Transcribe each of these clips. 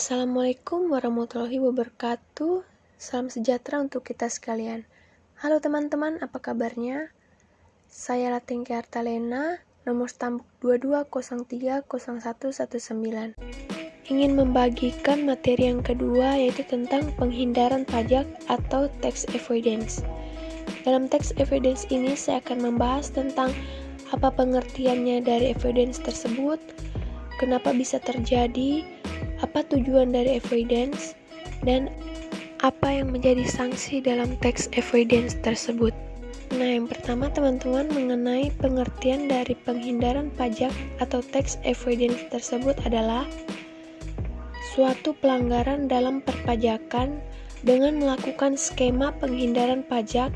Assalamualaikum warahmatullahi wabarakatuh. Salam sejahtera untuk kita sekalian. Halo teman-teman, apa kabarnya? Saya Latingke Artalena, nomor stambuk 22030119. Ingin membagikan materi yang kedua, yaitu tentang penghindaran pajak atau tax avoidance. Dalam tax avoidance ini saya akan membahas tentang apa pengertiannya dari avoidance tersebut, kenapa bisa terjadi, apa tujuan dari avoidance, dan apa yang menjadi sanksi dalam tax avoidance tersebut. Nah, yang pertama teman-teman mengenai pengertian dari penghindaran pajak atau tax avoidance tersebut adalah suatu pelanggaran dalam perpajakan dengan melakukan skema penghindaran pajak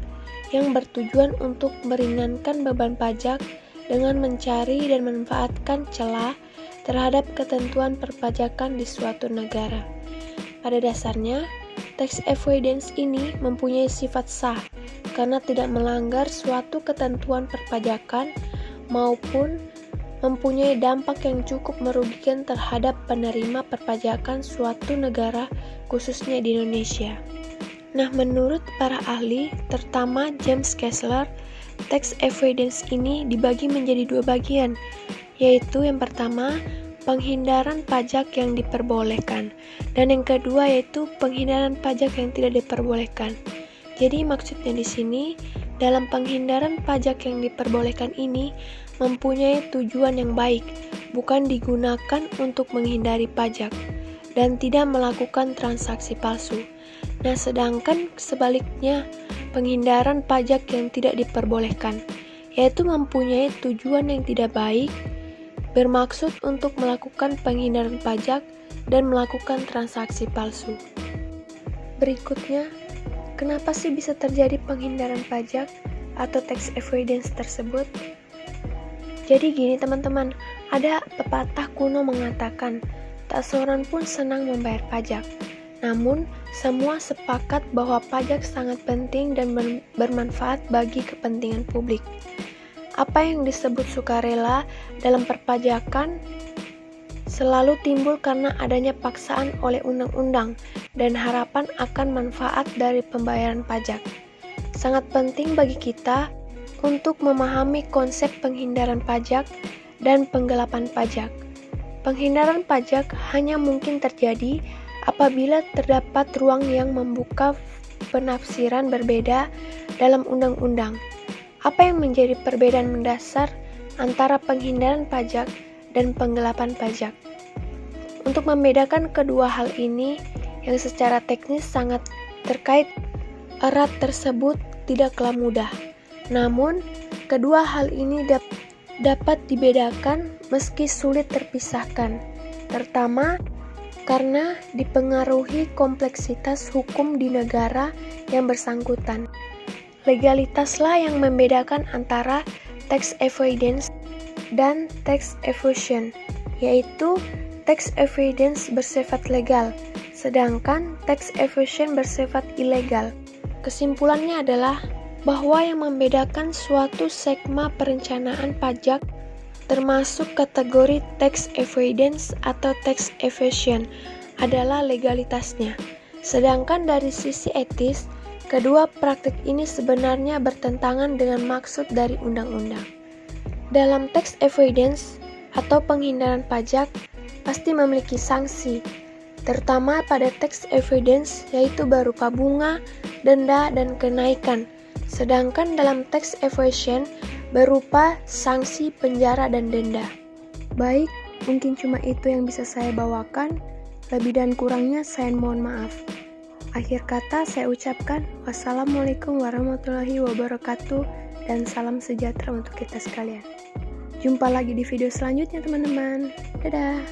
yang bertujuan untuk meringankan beban pajak dengan mencari dan memanfaatkan celah terhadap ketentuan perpajakan di suatu negara. Pada dasarnya, tax avoidance ini mempunyai sifat sah karena tidak melanggar suatu ketentuan perpajakan maupun mempunyai dampak yang cukup merugikan terhadap penerima perpajakan suatu negara, khususnya di Indonesia. Nah, menurut para ahli, terutama James Kessler, tax avoidance ini dibagi menjadi dua bagian, yaitu yang pertama, penghindaran pajak yang diperbolehkan, dan yang kedua yaitu penghindaran pajak yang tidak diperbolehkan. Jadi maksudnya di sini, dalam penghindaran pajak yang diperbolehkan ini mempunyai tujuan yang baik, bukan digunakan untuk menghindari pajak, dan tidak melakukan transaksi palsu. Nah, sedangkan sebaliknya, penghindaran pajak yang tidak diperbolehkan, yaitu mempunyai tujuan yang tidak baik, bermaksud untuk melakukan penghindaran pajak dan melakukan transaksi palsu. Berikutnya, kenapa sih bisa terjadi penghindaran pajak atau tax avoidance tersebut? Jadi gini teman-teman, ada pepatah kuno mengatakan, tak seorang pun senang membayar pajak. Namun, semua sepakat bahwa pajak sangat penting dan bermanfaat bagi kepentingan publik. Apa yang disebut sukarela dalam perpajakan selalu timbul karena adanya paksaan oleh undang-undang dan harapan akan manfaat dari pembayaran pajak. Sangat penting bagi kita untuk memahami konsep penghindaran pajak dan penggelapan pajak. Penghindaran pajak hanya mungkin terjadi apabila terdapat ruang yang membuka penafsiran berbeda dalam undang-undang. Apa yang menjadi perbedaan mendasar antara penghindaran pajak dan penggelapan pajak? Untuk membedakan kedua hal ini yang secara teknis sangat terkait erat tersebut tidaklah mudah. Namun, kedua hal ini dapat dibedakan meski sulit terpisahkan. Pertama, karena dipengaruhi kompleksitas hukum di negara yang bersangkutan. Legalitaslah yang membedakan antara tax avoidance dan tax evasion, yaitu tax avoidance bersifat legal, sedangkan tax evasion bersifat ilegal. Kesimpulannya adalah bahwa yang membedakan suatu skema perencanaan pajak termasuk kategori tax avoidance atau tax evasion adalah legalitasnya. Sedangkan dari sisi etis, kedua praktik ini sebenarnya bertentangan dengan maksud dari undang-undang. Dalam tax avoidance atau penghindaran pajak pasti memiliki sanksi, terutama pada tax avoidance yaitu berupa bunga, denda, dan kenaikan. Sedangkan dalam tax evasion berupa sanksi penjara dan denda. Baik, mungkin cuma itu yang bisa saya bawakan. Lebih dan kurangnya saya mohon maaf. Akhir kata saya ucapkan wassalamualaikum warahmatullahi wabarakatuh dan salam sejahtera untuk kita sekalian. Jumpa lagi di video selanjutnya teman-teman. Dadah.